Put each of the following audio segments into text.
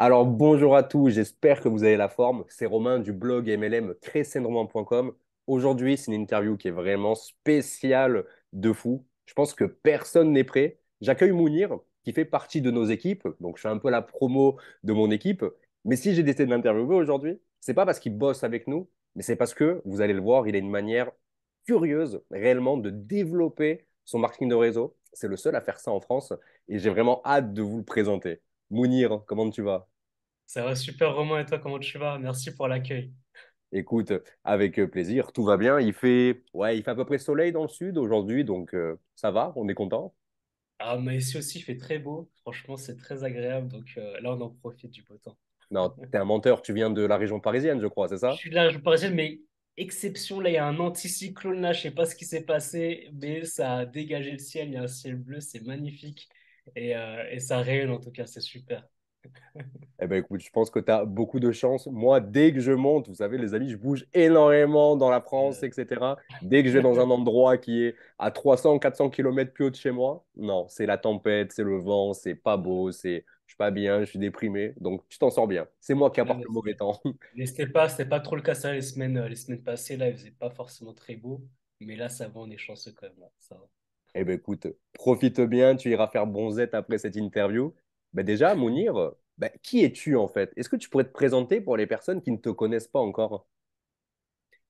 Alors bonjour à tous, j'espère que vous avez la forme. C'est Romain du blog MLM crécénromain.com. Aujourd'hui, c'est une interview qui est vraiment spéciale de fou. Je pense que personne n'est prêt. J'accueille Mounir, qui fait partie de nos équipes. Donc je fais un peu la promo de mon équipe. Mais si j'ai décidé de l'interviewer aujourd'hui, c'est pas parce qu'il bosse avec nous, mais c'est parce que, vous allez le voir, il a une manière curieuse réellement de développer son marketing de réseau. C'est le seul à faire ça en France et j'ai vraiment hâte de vous le présenter. Mounir, comment tu vas? Ça va super, Romain, et toi, comment tu vas? Merci pour l'accueil. Écoute, avec plaisir, tout va bien. Il fait à peu près soleil dans le sud aujourd'hui, donc ça va, on est content. Ah, mais ici aussi, il fait très beau. Franchement, c'est très agréable. Donc là, on en profite du beau temps. Non, t'es un menteur, tu viens de la région parisienne, je crois, c'est Je ça? suis de la région parisienne, mais exception, là, il y a un anticyclone, là, je sais pas ce qui s'est passé, mais ça a dégagé le ciel. Il y a un ciel bleu, c'est magnifique. Et ça rayonne, en tout cas, c'est super. Eh ben écoute, je pense que tu as beaucoup de chance. Moi, dès que je monte, vous savez, les amis, je bouge énormément dans la France, Euh, etc. Dès que je vais dans un endroit qui est à 300, 400 kilomètres plus haut de chez moi, non, c'est la tempête, c'est le vent, c'est pas beau, je suis pas bien, je suis déprimé. Donc, tu t'en sors bien. C'est moi qui ouais, apporte le mauvais temps. mais c'était pas trop le cas, ça, les semaines passées, là, il faisait pas forcément très beau. Mais là, ça va, on est chanceux quand même, là. Ça va. Eh ben écoute, profite bien, tu iras faire bronzette après cette interview. Ben déjà, Mounir, ben, qui es-tu en fait? Est-ce que tu pourrais te présenter pour les personnes qui ne te connaissent pas encore?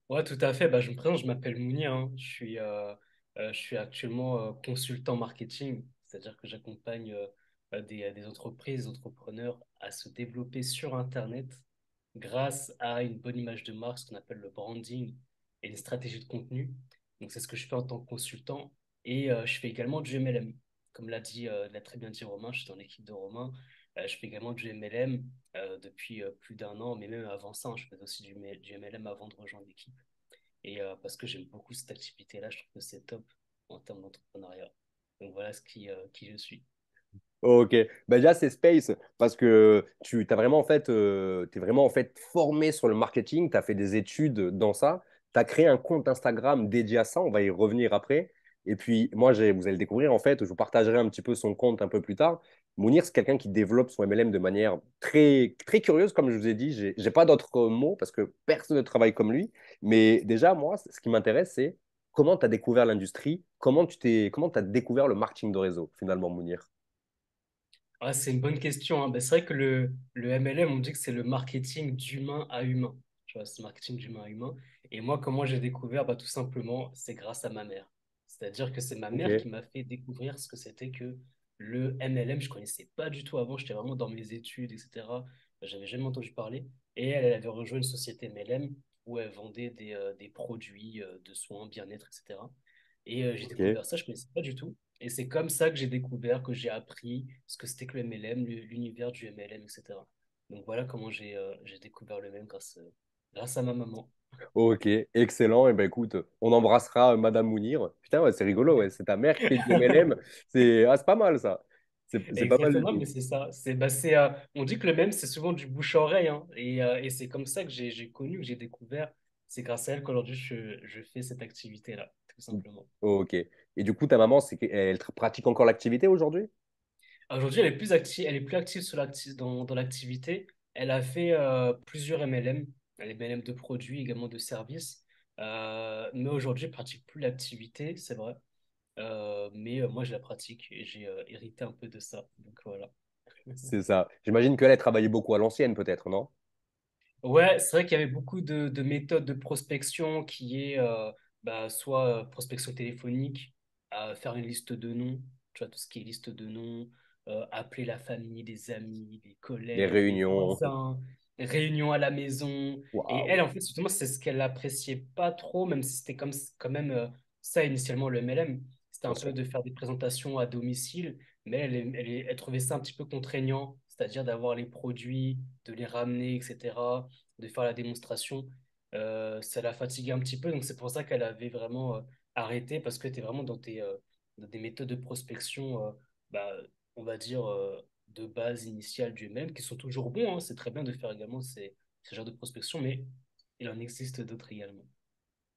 Ouais, tout à fait. Bah, je me présente, je m'appelle Mounir, hein. Je suis actuellement consultant marketing, c'est-à-dire que j'accompagne des entreprises, des entrepreneurs à se développer sur Internet grâce à une bonne image de marque, ce qu'on appelle le branding et une stratégie de contenu. Donc, c'est ce que je fais en tant que consultant. Et je fais également du MLM. Comme l'a très bien dit Romain, je suis dans l'équipe de Romain. Je fais également du MLM depuis plus d'un an, mais même avant ça, hein, je faisais aussi du MLM avant de rejoindre l'équipe. Parce que j'aime beaucoup cette activité-là, je trouve que c'est top en termes d'entrepreneuriat. Donc voilà qui je suis. Ok, ben déjà c'est Space parce que tu t'as vraiment en fait, t'es vraiment en fait formé sur le marketing, tu as fait des études dans ça, tu as créé un compte Instagram dédié à ça, on va y revenir après. Et puis moi, vous allez le découvrir en fait, je vous partagerai un petit peu son compte un peu plus tard. Mounir, c'est quelqu'un qui développe son MLM de manière très, très curieuse, comme je vous ai dit, j'ai pas d'autres mots parce que personne ne travaille comme lui. Mais déjà, moi, ce qui m'intéresse, c'est comment tu as découvert l'industrie, comment tu as découvert le marketing de réseau finalement, Mounir. Ah, c'est une bonne question, hein. Ben, c'est vrai que le MLM, on dit que c'est le marketing d'humain à humain. Tu vois, c'est le marketing d'humain à humain. Et moi, comment j'ai découvert? Bah, tout simplement, c'est grâce à ma mère. C'est-à-dire que c'est ma mère qui Ok. m'a fait découvrir ce que c'était que le MLM. Je connaissais pas du tout avant, j'étais vraiment dans mes études, etc. J'avais jamais entendu parler. Et elle avait rejoint une société MLM où elle vendait des produits de soins, bien-être, etc. J'ai Ok. découvert ça, je connaissais pas du tout. Et c'est comme ça que j'ai découvert, que j'ai appris ce que c'était que le MLM, l'univers du MLM, etc. Donc voilà comment j'ai découvert le même grâce à ma maman. Ok, excellent. Et ben écoute, on embrassera Madame Mounir. Putain, ouais, c'est rigolo, ouais. C'est ta mère qui fait du MLM. C'est pas mal ça. C'est pas mal du Exactement, mais tout. c'est ça. On dit que le même, c'est souvent du bouche à oreille, hein. Et c'est comme ça que j'ai connu, que j'ai découvert. C'est grâce à elle qu'aujourd'hui, je fais cette activité-là, tout simplement. Ok. Et du coup, ta maman, elle pratique encore l'activité aujourd'hui? Aujourd'hui, elle est plus active dans l'activité. Elle a fait plusieurs MLM, les MLM de produits, également de services. Mais aujourd'hui, elle pratique plus l'activité, c'est vrai. Mais moi, je la pratique et j'ai hérité un peu de ça. Donc voilà. C'est ça. J'imagine qu'elle a travaillé beaucoup à l'ancienne, peut-être, non? Ouais, c'est vrai qu'il y avait beaucoup de méthodes de prospection qui est soit prospection téléphonique, faire une liste de noms, tu vois, tout ce qui est liste de noms, appeler la famille, les amis, les Les collègues, les réunions. voisins, réunions à la maison. Et Waouh. elle, en fait, justement, c'est ce qu'elle appréciait pas trop, même si c'était quand même ça initialement le MLM. C'était Bien un peu sûr. de faire des présentations à domicile, mais elle trouvait ça un petit peu contraignant, c'est-à-dire d'avoir les produits, de les ramener, etc., de faire la démonstration. Ça l'a fatiguée un petit peu, donc c'est pour ça qu'elle avait vraiment arrêté, parce que tu es vraiment dans des méthodes de prospection, bah, on va dire, de base initiale du même, qui sont toujours bons, hein. C'est très bien de faire également ces genres de prospection, mais il en existe d'autres également.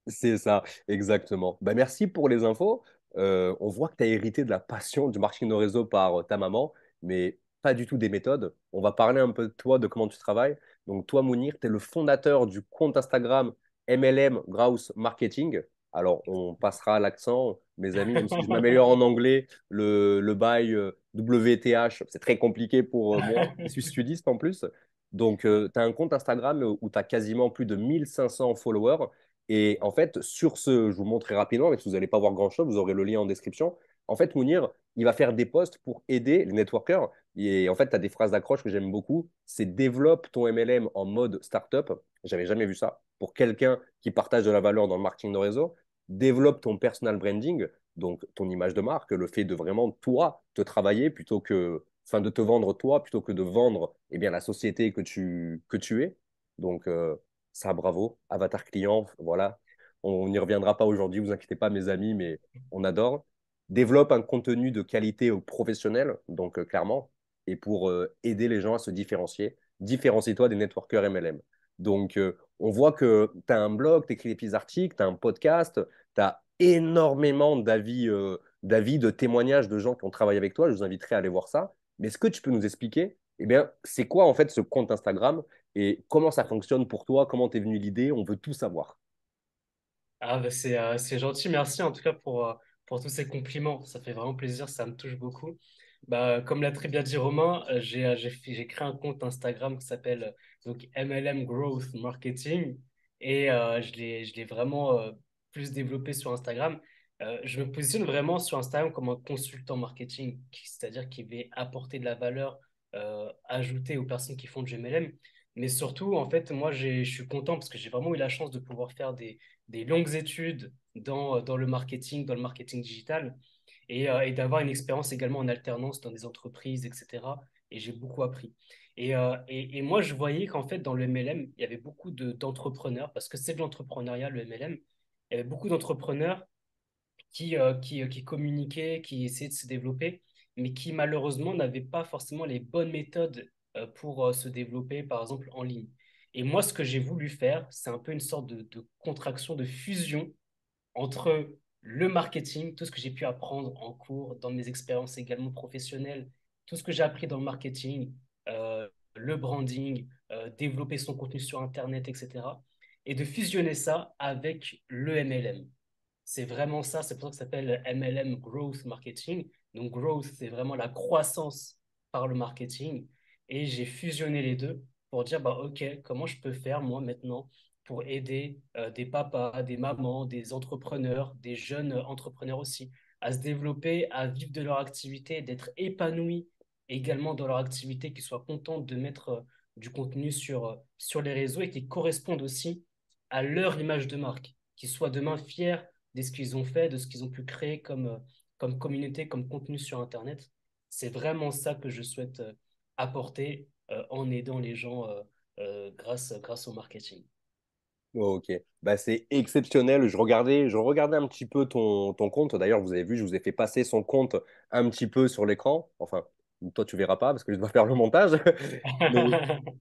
C'est ça, exactement. Bah, merci pour les infos. On voit que tu as hérité de la passion du marketing de réseau par ta maman, mais pas du tout des méthodes. On va parler un peu de toi, de comment tu travailles. Donc, toi, Mounir, tu es le fondateur du compte Instagram MLM Growth Marketing. Alors, on passera à l'accent, mes amis, même si je m'améliore en anglais, le bail WTH, c'est très compliqué pour moi, qui suis studiste en plus. Donc, tu as un compte Instagram où tu as quasiment plus de 1500 followers. Et en fait, sur ce, je vous montre très rapidement, mais si vous n'allez pas voir grand-chose, vous aurez le lien en description. En fait, Mounir, il va faire des posts pour aider les networkers. Et en fait, tu as des phrases d'accroche que j'aime beaucoup. C'est développe ton MLM en mode startup. J'avais jamais vu ça. Pour quelqu'un qui partage de la valeur dans le marketing de réseau, développe ton personal branding, donc ton image de marque, le fait de vraiment toi te travailler plutôt que, enfin, de te vendre toi plutôt que de vendre eh bien, la société que tu es. Donc, ça, bravo. Avatar client, voilà. On n'y reviendra pas aujourd'hui, vous inquiétez pas, mes amis, mais on adore. Développe un contenu de qualité au professionnel, donc clairement, et pour aider les gens à se différencier. Différencie-toi des networkers MLM. Donc, on voit que tu as un blog, tu écris des petits articles, tu as un podcast, tu as énormément d'avis, de témoignages de gens qui ont travaillé avec toi. Je vous inviterai à aller voir ça. Mais est-ce que tu peux nous expliquer, eh bien, c'est quoi en fait ce compte Instagram et comment ça fonctionne pour toi? Comment t'es venu l'idée? On veut tout savoir. Ah, bah, c'est gentil, merci en tout cas pour tous ces compliments. Ça fait vraiment plaisir, ça me touche beaucoup. Bah, comme l'a très bien dit Romain, j'ai créé un compte Instagram qui s'appelle donc MLM Growth Marketing et je l'ai vraiment plus développé sur Instagram. Je me positionne vraiment sur Instagram comme un consultant marketing, c'est-à-dire qui va apporter de la valeur ajoutée aux personnes qui font du MLM. Mais surtout, en fait, moi, je suis content parce que j'ai vraiment eu la chance de pouvoir faire des longues études dans le marketing digital, et d'avoir une expérience également en alternance dans des entreprises, etc. Et j'ai beaucoup appris. Et moi, je voyais qu'en fait, dans le MLM, il y avait beaucoup d'entrepreneurs, parce que c'est de l'entrepreneuriat, le MLM. Il y avait beaucoup d'entrepreneurs qui communiquaient, qui essayaient de se développer, mais qui malheureusement n'avaient pas forcément les bonnes méthodes pour se développer, par exemple, en ligne. Et moi, ce que j'ai voulu faire, c'est un peu une sorte de contraction, de fusion entre le marketing, tout ce que j'ai pu apprendre en cours, dans mes expériences également professionnelles, tout ce que j'ai appris dans le marketing, le branding, développer son contenu sur Internet, etc. Et de fusionner ça avec le MLM. C'est vraiment ça, c'est pour ça que ça s'appelle MLM Growth Marketing. Donc, growth, c'est vraiment la croissance par le marketing. Et j'ai fusionné les deux pour dire, bah, OK, comment je peux faire, moi, maintenant, pour aider des papas, des mamans, des entrepreneurs, des jeunes entrepreneurs aussi, à se développer, à vivre de leur activité, d'être épanouis également dans leur activité, qu'ils soient contents de mettre du contenu sur les réseaux et qui correspondent aussi à leur image de marque, qu'ils soient demain fiers de ce qu'ils ont fait, de ce qu'ils ont pu créer comme communauté, comme contenu sur Internet. C'est vraiment ça que je souhaite apporter en aidant les gens grâce au marketing. Ok, bah, c'est exceptionnel. Je regardais un petit peu ton compte. D'ailleurs, vous avez vu, je vous ai fait passer son compte un petit peu sur l'écran. Enfin, toi, tu verras pas parce que je dois faire le montage. Mais,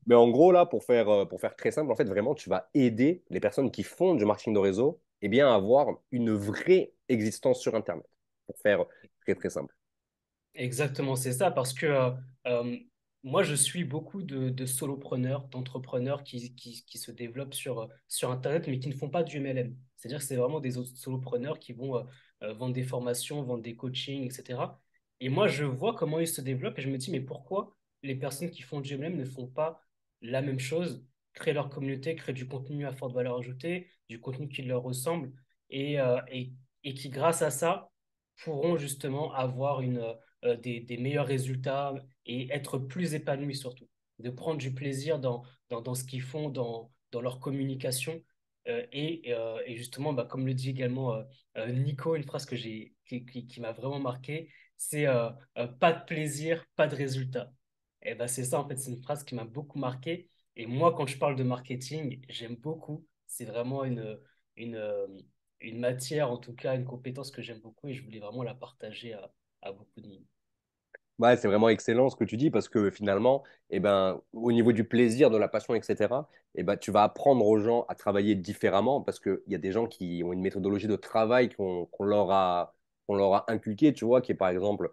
mais en gros, là, pour faire très simple, en fait, vraiment, tu vas aider les personnes qui font du marketing de réseau eh bien, à avoir une vraie existence sur Internet. Pour faire très, très simple. Exactement, c'est ça, parce que euh, moi, je suis beaucoup de solopreneurs, d'entrepreneurs qui se développent sur Internet, mais qui ne font pas du MLM. C'est-à-dire que c'est vraiment des autres solopreneurs qui vont vendre des formations, vendre des coachings, etc. Et moi, je vois comment ils se développent et je me dis, mais pourquoi les personnes qui font du MLM ne font pas la même chose, créer leur communauté, créer du contenu à forte valeur ajoutée, du contenu qui leur ressemble, et qui, grâce à ça, pourront justement avoir des meilleurs résultats et être plus épanouis surtout, de prendre du plaisir dans ce qu'ils font, dans leur communication. Et justement, bah, comme le dit également Nico, une phrase qui m'a vraiment marqué, c'est pas de plaisir, pas de résultat. Et bah, c'est ça, en fait, c'est une phrase qui m'a beaucoup marqué. Et moi, quand je parle de marketing, j'aime beaucoup. C'est vraiment une, euh, une matière, en tout cas, une compétence que j'aime beaucoup et je voulais vraiment la partager à beaucoup de monde. Ouais, c'est vraiment excellent ce que tu dis parce que finalement, eh ben, au niveau du plaisir, de la passion, etc., eh ben, tu vas apprendre aux gens à travailler différemment parce qu'il y a des gens qui ont une méthodologie de travail qu'on leur a inculquée, tu vois, qui est par exemple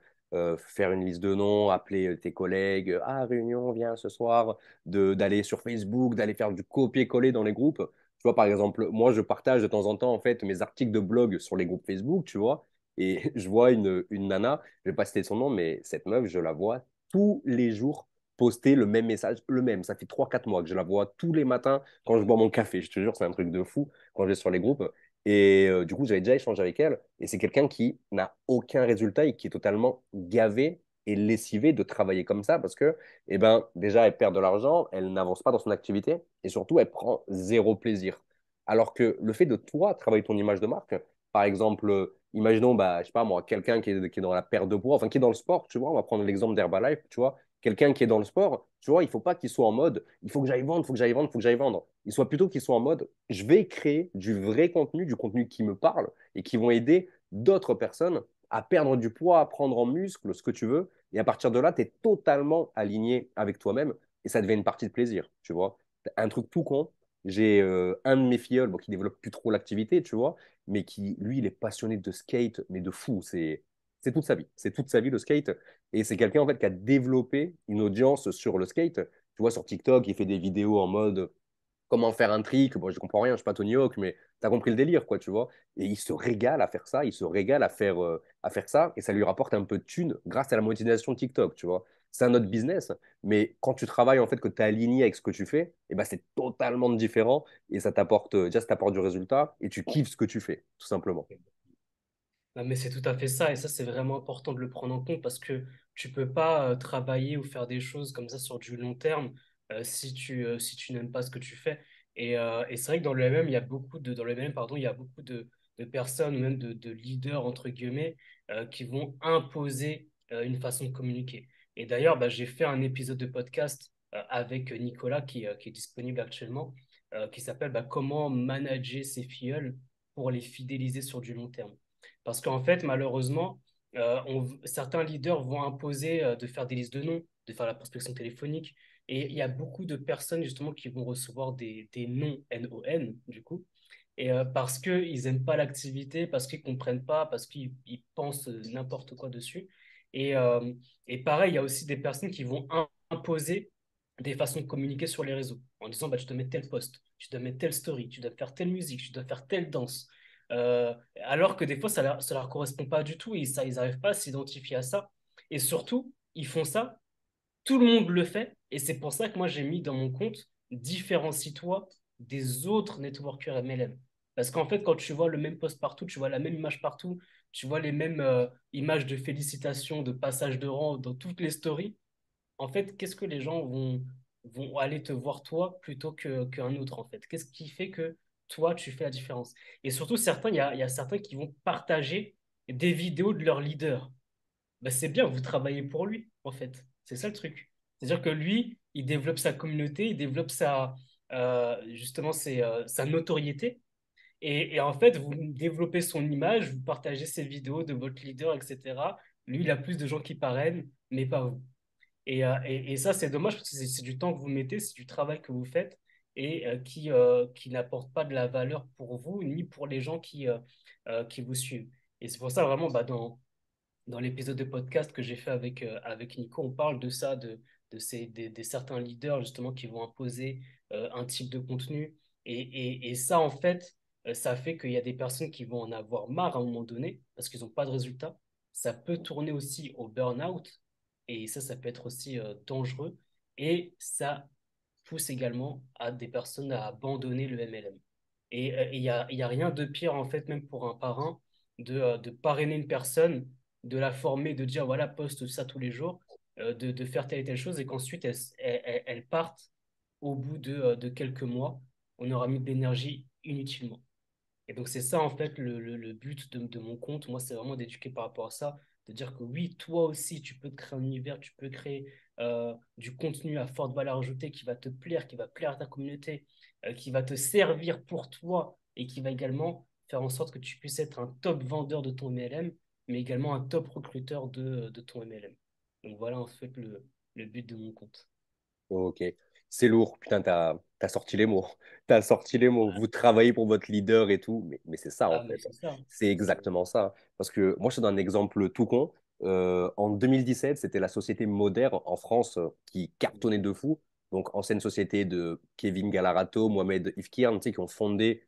faire une liste de noms, appeler tes collègues, ah, réunion, viens ce soir, d'aller sur Facebook, d'aller faire du copier-coller dans les groupes. Tu vois, par exemple, moi, je partage de temps en temps, en fait, mes articles de blog sur les groupes Facebook, tu vois, et je vois une nana, je vais pas citer son nom, mais cette meuf, je la vois tous les jours poster le même message, le même. Ça fait 3 4 mois que je la vois tous les matins quand je bois mon café. Je te jure, c'est un truc de fou quand je vais sur les groupes. Et du coup, j'avais déjà échangé avec elle. Et c'est quelqu'un qui n'a aucun résultat et qui est totalement gavé et lessivé de travailler comme ça parce que, eh ben, déjà, elle perd de l'argent, elle n'avance pas dans son activité et surtout, elle prend zéro plaisir. Alors que le fait de toi travailler ton image de marque, par exemple, imaginons, bah, je sais pas moi, quelqu'un qui est dans la perte de poids, enfin qui est dans le sport, tu vois, on va prendre l'exemple d'Herbalife, tu vois, quelqu'un qui est dans le sport, tu vois, il faut pas qu'il soit en mode, il faut que j'aille vendre, il faut que j'aille vendre, il faut que j'aille vendre. Il soit plutôt qu'il soit en mode, je vais créer du vrai contenu, du contenu qui me parle et qui vont aider d'autres personnes à perdre du poids, à prendre en muscle, ce que tu veux. Et à partir de là, tu es totalement aligné avec toi-même et ça devient une partie de plaisir, tu vois. Un truc tout con. J'ai un de mes filleuls bon, qui développe plus trop l'activité, tu vois, mais qui, lui, il est passionné de skate, mais de fou. C'est toute sa vie. C'est toute sa vie le skate. Et c'est quelqu'un en fait qui a développé une audience sur le skate. Tu vois, sur TikTok, il fait des vidéos en mode comment faire un trick. Bon, je comprends rien, je suis pas Tony Hawk, mais tu as compris le délire, quoi, tu vois. Et il se régale à faire ça, il se régale à faire ça, et ça lui rapporte un peu de thunes grâce à la monétisation TikTok, tu vois. C'est un autre business, mais quand tu travailles, en fait, que tu es aligné avec ce que tu fais, et ben, c'est totalement différent, et ça t'apporte, déjà, ça t'apporte du résultat, et tu kiffes ce que tu fais, tout simplement. Non, mais c'est tout à fait ça, et ça, c'est vraiment important de le prendre en compte parce que tu peux pas travailler ou faire des choses comme ça sur du long terme si tu n'aimes pas ce que tu fais. Et c'est vrai que dans le MM, il y a beaucoup de, dans le MM, pardon, il y a beaucoup de personnes ou même de leaders, entre guillemets, qui vont imposer une façon de communiquer. Et d'ailleurs, bah, j'ai fait un épisode de podcast avec Nicolas qui est disponible actuellement, qui s'appelle bah, Comment manager ses filleuls pour les fidéliser sur du long terme. Parce qu'en fait, malheureusement, certains leaders vont imposer de faire des listes de noms, de faire la prospection téléphonique. Et il y a beaucoup de personnes justement qui vont recevoir des noms NON, du coup, et parce qu'ils n'aiment pas l'activité, parce qu'ils ne comprennent pas, parce qu'ils pensent n'importe quoi dessus. Et, euh, et pareil, il y a aussi des personnes qui vont imposer des façons de communiquer sur les réseaux, en disant bah, tu dois mettre tel post, tu dois mettre telle story, tu dois faire telle musique, tu dois faire telle danse. Alors que des fois, ça leur correspond pas du tout et ça, ils n'arrivent pas à s'identifier à ça. Et surtout, ils font ça, tout le monde le fait, et c'est pour ça que moi j'ai mis dans mon compte différencie-toi des autres networkers MLM. Parce qu'en fait, quand tu vois le même post partout, tu vois la même image partout, tu vois les mêmes images de félicitations, de passage de rang dans toutes les stories, en fait, qu'est-ce que les gens vont aller te voir toi plutôt qu'un autre, en fait? Qu'est-ce qui fait que toi, tu fais la différence? Et surtout, il y a certains qui vont partager des vidéos de leur leader. Ben, c'est bien, vous travaillez pour lui, en fait. C'est ça le truc. C'est-à-dire que lui, il développe sa communauté, il développe justement sa notoriété. Et en fait, vous développez son image, vous partagez ses vidéos de votre leader, etc. Lui, il a plus de gens qui parrainent, mais pas vous. Et ça, c'est dommage parce que c'est du temps que vous mettez, c'est du travail que vous faites et qui n'apporte pas de la valeur pour vous ni pour les gens qui vous suivent. Et c'est pour ça, vraiment, bah, dans l'épisode de podcast que j'ai fait avec Nico, on parle de ça, des certains leaders justement qui vont imposer un type de contenu. Et ça, en fait, ça fait qu'il y a des personnes qui vont en avoir marre à un moment donné parce qu'ils n'ont pas de résultat. Ça peut tourner aussi au burn-out et ça peut être aussi dangereux. Et ça pousse également à des personnes à abandonner le MLM. Et il y a rien de pire, en fait, même pour un parrain, de parrainer une personne, de la former, de dire, voilà, poste ça tous les jours, de faire telle et telle chose, et qu'ensuite, elle parte au bout de quelques mois. On aura mis de l'énergie inutilement. Et donc, c'est ça, en fait, le but de mon compte. Moi, c'est vraiment d'éduquer par rapport à ça, de dire que oui, toi aussi, tu peux te créer un univers, tu peux créer du contenu à forte valeur ajoutée qui va te plaire, qui va plaire à ta communauté, qui va te servir pour toi et qui va également faire en sorte que tu puisses être un top vendeur de ton MLM, mais également un top recruteur de ton MLM. Donc, voilà, en fait, le but de mon compte. Ok, c'est lourd. Putain, t'as sorti les mots. T'as sorti les mots. Vous travaillez pour votre leader et tout. Mais c'est ça, en Ah, mais fait. c'est ça. C'est C'est exactement ça. Parce que moi, je te donne un exemple tout con. En 2017, c'était la société Modère en France qui cartonnait de fou. Donc, ancienne société de Kevin Galarato, Mohamed Ifkir, tu sais, qui ont fondé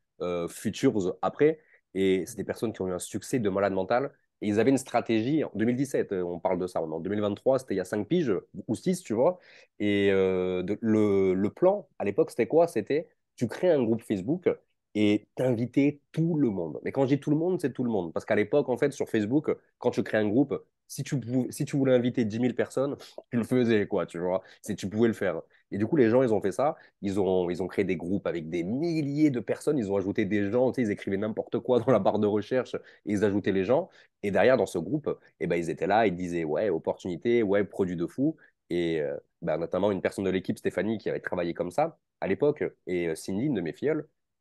Futures après. Et c'est des personnes qui ont eu un succès de malade mental. Et ils avaient une stratégie en 2017, on parle de ça. En 2023, c'était il y a 5 piges ou 6, tu vois. Et le plan, à l'époque, c'était quoi? C'était tu crées un groupe Facebook et t'inviter tout le monde. Mais quand je dis tout le monde, c'est tout le monde. Parce qu'à l'époque, en fait, sur Facebook, quand tu crées un groupe, si tu voulais inviter 10 000 personnes, tu le faisais, quoi, tu vois. Tu pouvais le faire. Et du coup, les gens, ils ont fait ça. Ils ont créé des groupes avec des milliers de personnes. Ils ont ajouté des gens, tu sais, ils écrivaient n'importe quoi dans la barre de recherche et ils ajoutaient les gens. Et derrière, dans ce groupe, eh ben, ils étaient là, ils disaient, ouais, opportunité, ouais, produit de fou. Et ben, notamment une personne de l'équipe, Stéphanie, qui avait travaillé comme ça à l'époque, et Cindy, une de mes filles.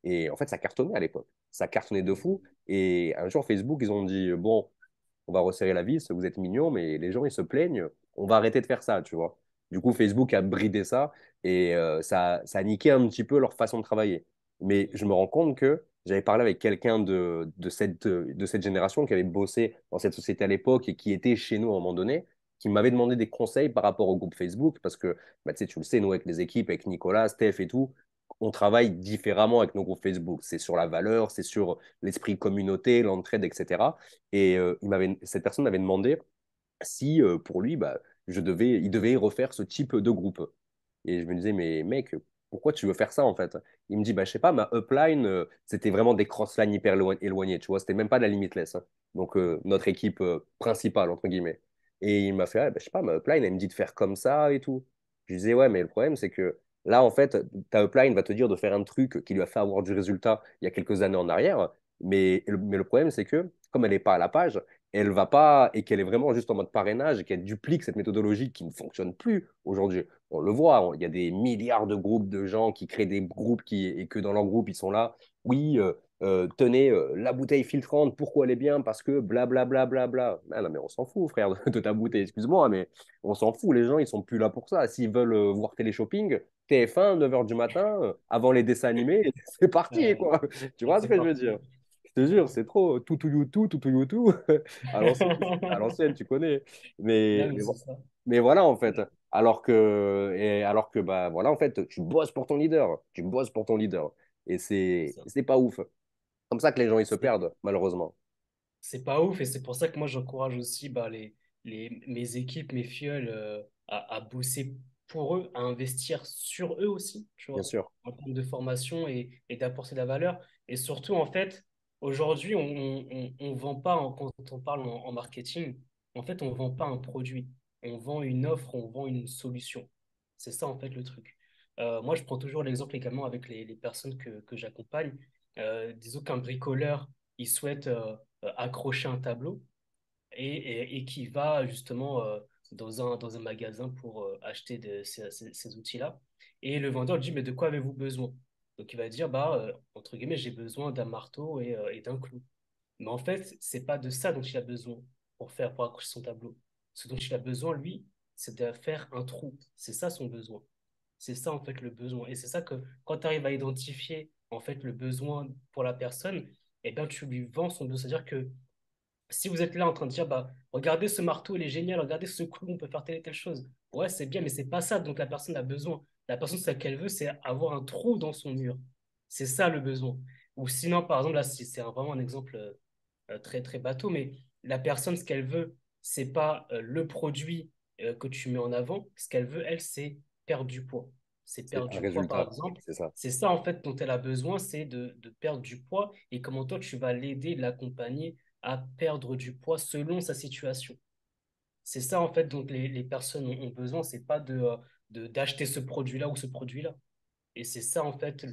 Et en fait, ça cartonnait à l'époque. Ça cartonnait de fou. Et un jour, Facebook, ils ont dit, bon, on va resserrer la vis, vous êtes mignons, mais les gens, ils se plaignent, on va arrêter de faire ça, tu vois. Du coup, Facebook a bridé ça et ça a niqué un petit peu leur façon de travailler. Mais je me rends compte que j'avais parlé avec quelqu'un de cette génération qui avait bossé dans cette société à l'époque et qui était chez nous à un moment donné, qui m'avait demandé des conseils par rapport au groupe Facebook, parce que bah, tu sais, tu le sais, nous, avec les équipes, avec Nicolas, Steph et tout, on travaille différemment avec nos groupes Facebook. C'est sur la valeur, c'est sur l'esprit communauté, l'entraide, etc. Et cette personne m'avait demandé si pour lui, bah, il devait refaire ce type de groupe. Et je me disais, mais mec, pourquoi tu veux faire ça en fait? Il me dit, bah, je sais pas, ma upline, c'était vraiment des crosslines hyper éloignées, tu vois, c'était même pas de la limitless, hein. Donc, notre équipe principale, entre guillemets. Et il m'a fait, ah, bah, je sais pas, ma upline, elle me dit de faire comme ça et tout. Je disais, ouais, mais le problème, c'est que là, en fait, ta upline va te dire de faire un truc qui lui a fait avoir du résultat il y a quelques années en arrière. Mais le problème, c'est que comme elle n'est pas à la page, elle va pas, et qu'elle est vraiment juste en mode parrainage et qu'elle duplique cette méthodologie qui ne fonctionne plus aujourd'hui. On le voit, il y a des milliards de groupes de gens qui créent des groupes et que dans leur groupe, ils sont là. Oui, tenez, la bouteille filtrante, pourquoi elle est bien? Parce que blablabla. Bla, bla, bla, bla. Ah non, mais on s'en fout, frère, de ta bouteille, excuse-moi, mais on s'en fout. Les gens, ils sont plus là pour ça. S'ils veulent voir télé-shopping, TF1, 9h du matin, avant les dessins animés, c'est parti, Ouais, quoi. Tu vois ce c'est que je veux parti. dire? Je te jure, c'est trop tout you à l'ancienne, tu connais. Non, Mais, mais mais, c'est vo- ça. mais voilà, en fait. Alors que, bah, voilà, en fait, tu bosses pour ton leader. Tu bosses pour ton leader. Et C'est c'est, ça. c'est pas ouf. Comme ça que les gens, ils se C'est perdent, malheureusement. c'est pas ouf et c'est pour ça que moi j'encourage aussi bah, mes équipes, mes fioles à bosser pour eux, à investir sur eux aussi, tu Bien vois, sûr. en termes de formation et d'apporter de la valeur. Et surtout, en fait, aujourd'hui, on vend pas, quand on parle en marketing, en fait, on vend pas un produit, on vend une offre, on vend une solution. C'est ça, en fait, le truc. Moi, je prends toujours l'exemple également avec les personnes que j'accompagne. Disons qu'un bricoleur, il souhaite accrocher un tableau et qui va justement dans un magasin pour acheter ces outils-là. Et le vendeur lui dit, mais de quoi avez-vous besoin? Donc il va dire, bah, entre guillemets, j'ai besoin d'un marteau et d'un clou. Mais en fait, c'est pas de ça dont il a besoin pour accrocher son tableau. Ce dont il a besoin, lui, c'est de faire un trou. C'est ça son besoin. C'est ça en fait le besoin. Et c'est ça que quand tu arrives à identifier en fait le besoin pour la personne, eh bien tu lui vends son besoin. C'est-à-dire que si vous êtes là en train de dire, bah, regardez ce marteau, il est génial, regardez ce clou, on peut faire telle et telle chose. Ouais, c'est bien, mais c'est pas ça dont la personne a besoin. La personne, ce qu'elle veut, c'est avoir un trou dans son mur. C'est ça le besoin. Ou sinon, par exemple, là, c'est vraiment un exemple très, très bateau, mais la personne, ce qu'elle veut, c'est pas le produit que tu mets en avant. Ce qu'elle veut, elle, c'est perdre du poids. C'est C'est perdre un du poids, par résultat. exemple. C'est ça. C'est ça, en fait, dont elle a besoin, c'est de perdre du poids et comment toi, tu vas l'aider, l'accompagner à perdre du poids selon sa situation. C'est ça, en fait, dont les personnes ont besoin. C'est pas d'acheter ce produit-là ou ce produit-là. Et c'est ça, en fait,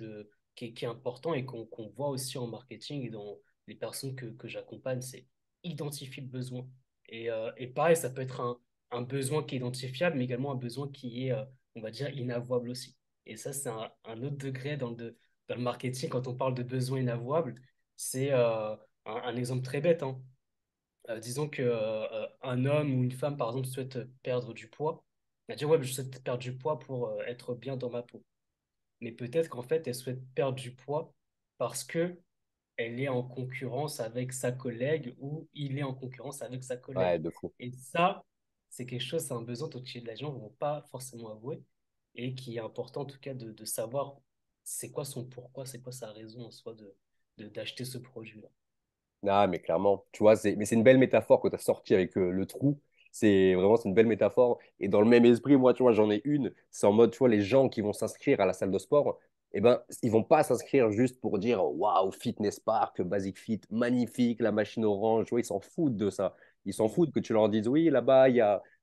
qui est important et qu'on voit aussi en marketing et dans les personnes que j'accompagne, c'est identifier le besoin. Et pareil, ça peut être un besoin qui est identifiable, mais également un besoin qui est, on va dire, inavouable aussi. Et ça, c'est un autre degré dans le marketing. Quand on parle de besoin inavouable, c'est un exemple très bête, hein. Disons que un homme ou une femme, par exemple, souhaite perdre du poids. Elle va dire, ouais, mais je souhaite perdre du poids pour être bien dans ma peau. Mais peut-être qu'en fait, elle souhaite perdre du poids parce que elle est en concurrence avec sa collègue ou il est en concurrence avec sa Ouais, collègue. de fou. Et ça, c'est quelque chose, c'est un besoin que les gens ne vont pas forcément avouer et qui est important en tout cas de savoir c'est quoi son pourquoi, c'est quoi sa raison en soi d'acheter ce produit-là. Ah, mais clairement, tu vois, mais c'est une belle métaphore que tu as sorti avec le trou. C'est une belle métaphore. Et dans le même esprit, moi, tu vois, j'en ai une. C'est en mode, tu vois, les gens qui vont s'inscrire à la salle de sport, eh ben, ils vont pas s'inscrire juste pour dire waouh, Fitness Park, Basic Fit, magnifique, la machine orange. Tu vois, ils s'en foutent de ça. Ils s'en Mm. foutent que tu leur dises oui, là-bas,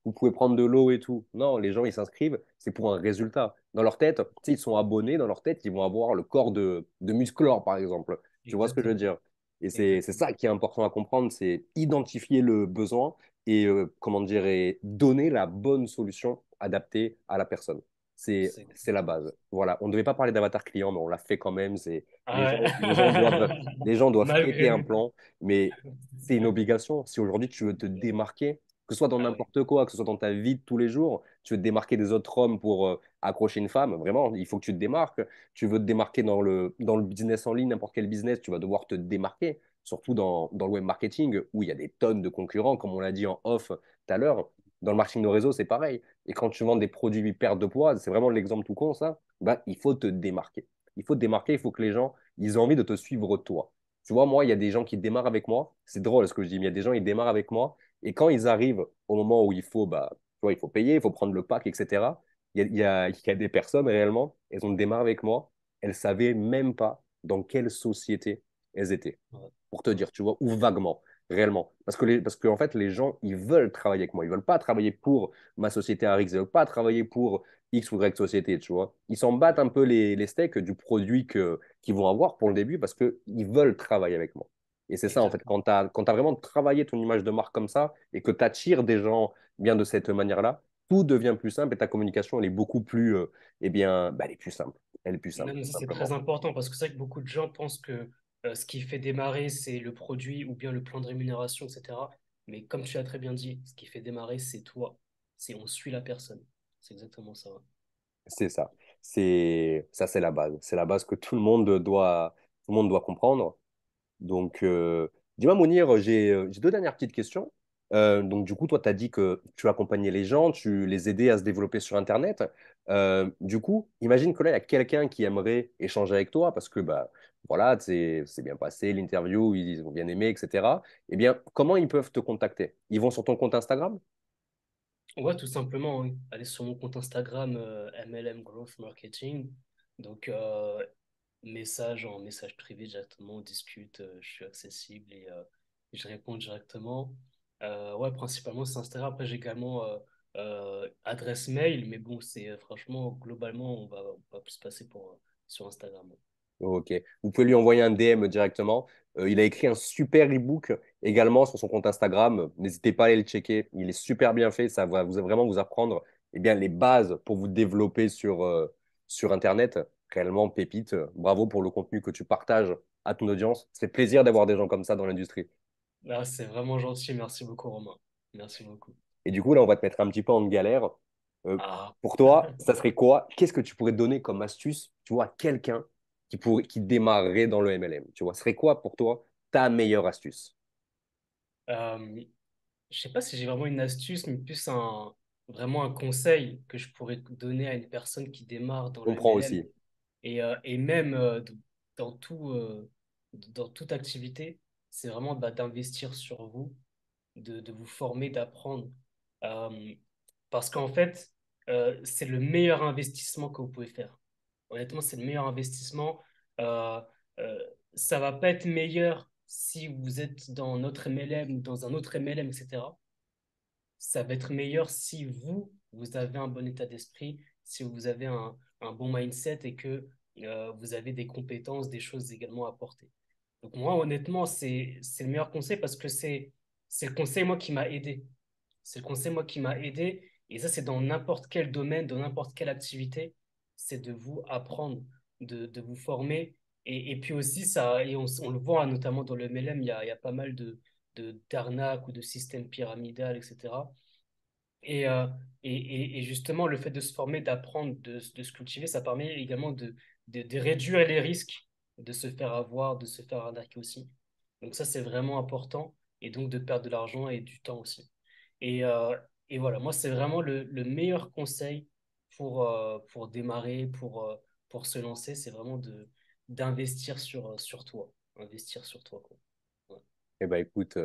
vous pouvez prendre de l'eau et tout. Non, les gens, ils s'inscrivent, c'est pour un résultat. Dans leur tête, tu sais, ils sont abonnés, dans leur tête, ils vont avoir le corps de Musclor, par exemple. Tu vois ce que je veux Exactement, dire? Et c'est exactement. ça qui est important à comprendre, c'est identifier le besoin et, comment dire, et donner la bonne solution adaptée à la personne. C'est C'est la exactement base. ça. Voilà, on ne devait pas parler d'avatar client, mais on l'a fait quand même. Les Ah gens, les gens ouais. doivent péter un Malgré plan, mais c'est une obligation. Si aujourd'hui tu veux te démarquer, que ce soit dans ah ouais, n'importe quoi, que ce soit dans ta vie de tous les jours, tu veux te démarquer des autres hommes pour accrocher une femme, vraiment, il faut que tu te démarques. Tu veux te démarquer dans le business en ligne, n'importe quel business, tu vas devoir te démarquer, surtout dans le web marketing où il y a des tonnes de concurrents, comme on l'a dit en off tout à l'heure. Dans le marketing de réseau, c'est pareil. Et quand tu vends des produits perte de poids, c'est vraiment l'exemple tout con, ça, bah, il faut te démarquer. Il faut te démarquer, il faut que les gens, ils aient envie de te suivre toi. Tu vois, moi, il y a des gens qui démarrent avec moi. C'est drôle ce que je dis, mais il y a des gens, ils démarrent avec moi. Et quand ils arrivent au moment où il faut, bah, tu vois, il faut payer, il faut prendre le pack, etc., il y a des personnes réellement, elles ont démarré avec moi, elles savaient même pas dans quelle société elles étaient, ouais, pour te ouais, dire, tu vois, ou vaguement, réellement. Parce que en fait, les gens, ils veulent travailler avec moi. Ils veulent pas travailler pour ma société RX, ils veulent pas travailler pour X ou Y société, tu vois. Ils s'en battent un peu les steaks du produit qu'ils vont avoir pour le début parce qu'ils veulent travailler avec moi. Et c'est ça, en fait, exactement. quand tu as vraiment travaillé ton image de marque comme ça et que tu attires des gens bien de cette manière-là, tout devient plus simple et ta communication, elle est beaucoup plus, eh bien, bah, elle est plus simple. Elle est plus Non, simple, mais tout ça, c'est très simplement. important parce que c'est vrai que beaucoup de gens pensent que ce qui fait démarrer, c'est le produit ou bien le plan de rémunération, etc. Mais comme tu as très bien dit, ce qui fait démarrer, c'est toi. C'est on suit la personne. C'est exactement ça. Ouais. C'est ça. Ça, c'est la base. C'est la base que tout le monde doit comprendre. Donc, dis-moi, Mounir, j'ai deux dernières petites questions. Donc, du coup, toi, tu as dit que tu accompagnais les gens, tu les aidais à se développer sur Internet. Du coup, imagine que là, il y a quelqu'un qui aimerait échanger avec toi parce que, bah, voilà, c'est bien passé, l'interview, ils ont bien aimé, etc. Eh bien, comment ils peuvent te contacter? Ils vont sur ton compte Instagram? Ouais, tout simplement, oui. Aller sur mon compte Instagram, MLM Growth Marketing. Donc, en message privé directement, on discute, je suis accessible et je réponds directement. Ouais, principalement c'est Instagram. Après, j'ai également adresse mail, mais bon, franchement, globalement, on va plus passer sur Instagram. Ok. Vous pouvez lui envoyer un DM directement. Il a écrit un super ebook également sur son compte Instagram. N'hésitez pas à aller le checker. Il est super bien fait. Ça va vraiment vous apprendre eh bien, les bases pour vous développer sur Internet. Réellement, pépite. Bravo pour le contenu que tu partages à ton audience. C'est plaisir d'avoir des gens comme ça dans l'industrie. Ah, c'est vraiment gentil. Merci beaucoup, Romain. Merci beaucoup. Et du coup, là, on va te mettre un petit peu en galère. Euh, Ah. pour toi, ça serait quoi? Qu'est-ce que tu pourrais donner comme astuce, tu vois, à quelqu'un qui démarrerait dans le MLM? Tu vois, ce serait quoi pour toi ta meilleure astuce? Euh, je sais pas si j'ai vraiment une astuce, mais plus vraiment un conseil que je pourrais donner à une personne qui démarre dans On le prend MLM aussi. et même dans dans toute activité, c'est vraiment d'investir sur vous, de vous former, d'apprendre. Euh, Parce qu'en fait, c'est le meilleur investissement que vous pouvez faire. Honnêtement, c'est le meilleur investissement. Euh, euh, Ça va pas être meilleur si vous êtes dans notre MLM ou dans un autre MLM, etc. Ça va être meilleur si vous avez un bon état d'esprit, si vous avez un bon mindset et que vous avez des compétences, des choses également à apporter. Donc moi, honnêtement, c'est le meilleur conseil parce que c'est le conseil, moi, qui m'a aidé. C'est le conseil, moi, qui m'a aidé. Et ça, c'est dans n'importe quel domaine, dans n'importe quelle activité. C'est de vous apprendre, de vous former. Et puis aussi, on le voit hein, notamment dans le MLM, il y a pas mal d'arnaques ou de systèmes pyramidales, etc. Et, euh, et justement, le fait de se former, d'apprendre, de se cultiver, ça permet également de réduire les risques de se faire avoir, de se faire arnaquer aussi. Donc ça, c'est vraiment important. Et donc de perdre de l'argent et du temps aussi. Et, euh, et voilà, moi, c'est vraiment le meilleur conseil pour démarrer, pour se lancer, c'est vraiment d'investir sur toi. Investir sur toi, quoi. Ouais. Eh ben écoute,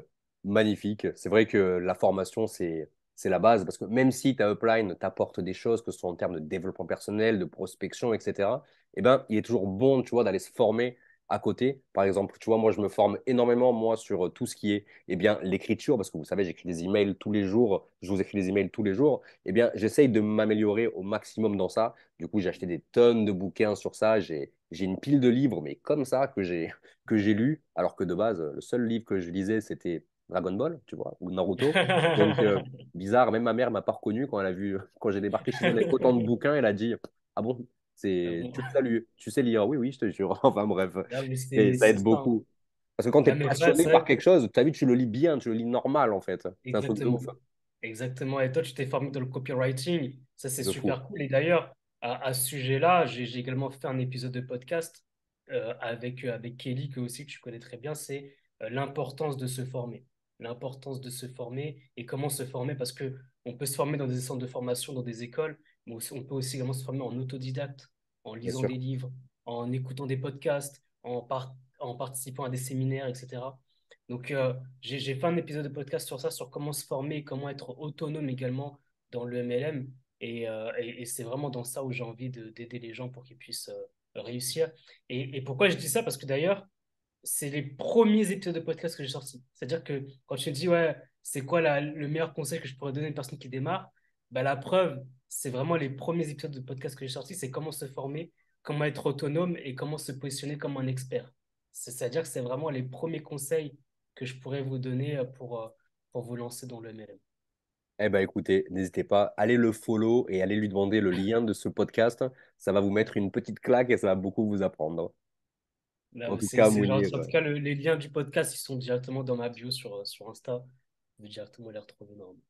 magnifique. C'est vrai que la formation, c'est la base parce que même si ta upline t'apporte des choses, que ce soit en termes de développement personnel, de prospection, etc., eh ben, il est toujours bon, tu vois, d'aller se former à côté. Par exemple, tu vois, moi, je me forme énormément, moi, sur tout ce qui est, eh bien, l'écriture, parce que vous savez, j'écris des emails tous les jours, je vous écris des emails tous les jours. Eh bien, j'essaye de m'améliorer au maximum dans ça. Du coup, j'ai acheté des tonnes de bouquins sur ça. J'ai une pile de livres, mais comme ça, que j'ai lu, alors que de base, le seul livre que je lisais, c'était Dragon Ball, tu vois, ou Naruto. Donc, bizarre, même ma mère m'a pas reconnu quand elle a vu, quand j'ai débarqué chez elle avec autant de bouquins, elle a dit, ah bon, Ah c'est, bon. tu sais lire? Oui, oui, je te jure. Enfin bref, Ah, mais et ça c'est aide ça, hein. beaucoup. Parce que quand tu es Non, mais passionné c'est par vrai que quelque chose, tu as vu, tu le lis bien, tu le lis normal, en fait. C'est un truc de ouf, exactement. Exactement. Et toi, tu t'es formé dans le copywriting. Ça, c'est de fou. super cool. Et d'ailleurs, à ce sujet-là, j'ai également fait un épisode de podcast avec Kelly, que aussi que tu connais très bien. C'est l'importance de se former. L'importance de se former et comment se former. Parce que on peut se former dans des centres de formation, dans des écoles, mais on peut aussi également se former en autodidacte, en Bien lisant sûr. des livres, en écoutant des podcasts, en participant à des séminaires, etc. Donc, j'ai fait un épisode de podcast sur ça, sur comment se former et comment être autonome également dans le MLM. Et c'est vraiment dans ça où j'ai envie d'aider les gens pour qu'ils puissent réussir. Et pourquoi je dis ça? Parce que d'ailleurs, c'est les premiers épisodes de podcast que j'ai sortis. C'est-à-dire que quand tu me dis, ouais, c'est quoi le meilleur conseil que je pourrais donner à une personne qui démarre, bah, la preuve, c'est vraiment les premiers épisodes de podcast que j'ai sortis, c'est comment se former, comment être autonome et comment se positionner comme un expert. C'est-à-dire que c'est vraiment les premiers conseils que je pourrais vous donner pour vous lancer dans le MLM. Eh ben écoutez, n'hésitez pas, allez le follow et allez lui demander le lien de ce podcast. Ça va vous mettre une petite claque et ça va beaucoup vous apprendre. Là, En tout cas, c'est Mounir, gentil. En tout cas, les liens du podcast, ils sont directement dans ma bio sur Insta. Vous pouvez directement les retrouver normalement.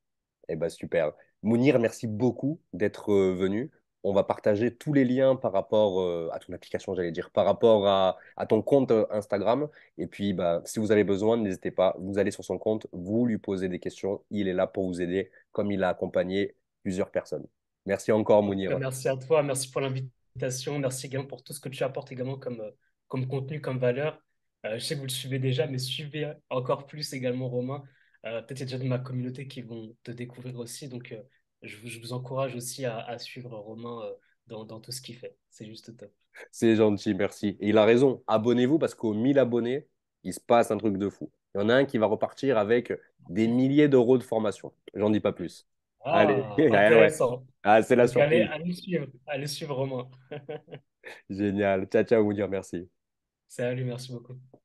eh ben super. Mounir, merci beaucoup d'être venu. On va partager tous les liens par rapport à ton application, j'allais dire, par rapport à ton compte Instagram. Et puis, bah, si vous avez besoin, n'hésitez pas, vous allez sur son compte, vous lui posez des questions. Il est là pour vous aider, comme il a accompagné plusieurs personnes. Merci encore, En tout cas, Mounir. merci à toi, merci pour l'invitation, merci également pour tout ce que tu apportes également comme contenu, comme valeur. Je sais que vous le suivez déjà, mais suivez encore plus également Romain. Peut-être il y a déjà de ma communauté qui vont te découvrir aussi, donc je vous encourage aussi à suivre Romain dans tout ce qu'il fait. C'est juste top. C'est gentil, merci. Et il a raison, abonnez-vous parce qu'aux 1000 abonnés, il se passe un truc de fou. Il y en a un qui va repartir avec des milliers d'euros de formation. J'en dis pas plus. Allez, Ah, ouais, ouais. intéressant. Ah, c'est la Donc surprise. allez suivre Romain. Génial. Ciao, ciao, vous dire merci. Salut, merci beaucoup.